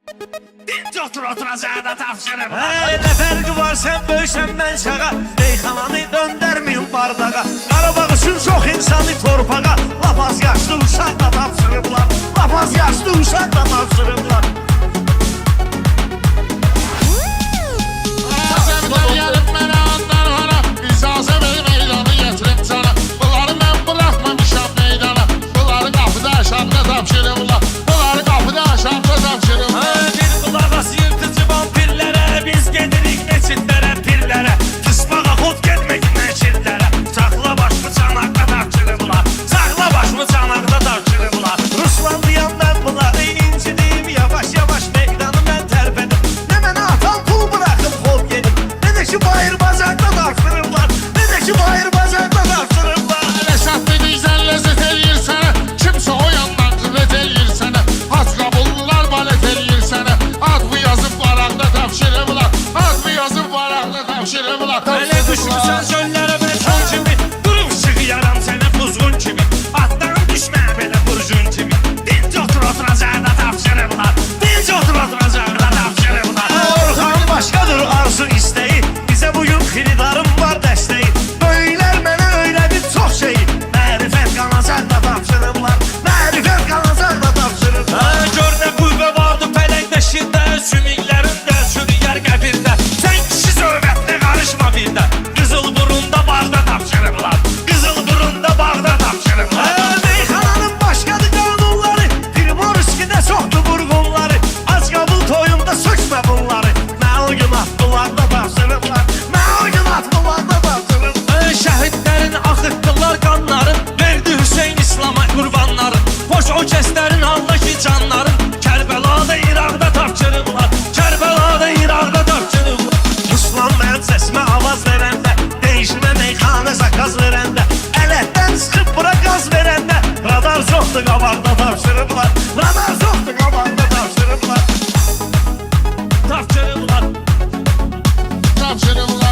Dinç oturacağına tapşırım. Elə fərqi var, sən böysən, mən şağa. Meyxananı döndərməyin bardağa. Qarabağ üçün çox insanı torpağa. Lap az yaşlı uşaq da tapşırıblar. Lap az yaşlı uşaq da tapşırıblar. Səsəmdən gəlib mənə andan hara. İcazə ver meydanı gətirim sana. Bunları mən bıraxmamışam meydana. Bunları qapıda aşağıda tapşırıblar. Bunları qapıda aşağıda tapşırıblar. Bir qulaq as yırtıcı vampirlərə. Biz gedirik meçidlərə, pirlərə. Qısmağa xod getmək meçidlərə. Saxla başımı çanaqda tapşırıblar. Saxla başımı çanaqda tapşırıblar. Ruslanlayan mən bunları incidim. Yavaş yavaş meydanı mən tərpədim. Nə mənə atan pul bıraxıb xod gedim. Nə də ki bayır bazarda tapşırıblar. Nə də ki bayır bazarda tapşırıblar. Rəşad dediksən ləzzət eləyir sənə. Kimsə o yandan qıvət eləyir sənə. Hac qabullular balet eləyir sənə. Ad bu yazıb varaqda tapşırıblar. Ad bu yazıb varaqda tapşırıblar. Elə düşmüsən çöllərə mən çöl kimi. Durub çıxıyaram sənə buzğun kimi. Atdan düşmə belə burjun kimi. Dinc oturacağına tapşırıblar. Dinc oturacağına tapşırıblar. Orxan başqadır arzu istəyi. Bizə bugün xiridarım var dəstəyi. Böyüklər mənə öyrədib çox şeyi. Mərifət qanacaqda tapşırıblar. Mərifət qanacaqda tapşırıblar. Gör nə qüvvə vardı pələngləşində. Sümüklərində sürüyər qəbirdə. Sən kişi söhbətinə qarışma birdə. Qızıl burunda bağda tapşırıblar. Qızıl burunda bağda tapşırıblar. Meyxananın başqadır qanunları. Primorskidə çoxdur vurğunları. Az qabul toyunda sökmə bunları. Məlgün atdılarda tapşırıblar. Məlgün atdılarda tapşırıblar. Şəhidlərin axıtdılar qanların. Verdi Hüseyin İslam'a qurbanların. Boş o kəslərin Allah ki canların. Kərbəlada İraqda tapşırıblar. Kərbəlada İraqda tapşırıblar. Ruslan mən səsimə avaz verəndə. Değişmə meyxanə zakaz verəndə. Ələtdən çıxıb bura qaz verəndə. Radar çoxdur qabaqda tapşırıblar. Radar çoxdur qabaqda tapşırıblar. Tapşırıblar. Tapşırıblar.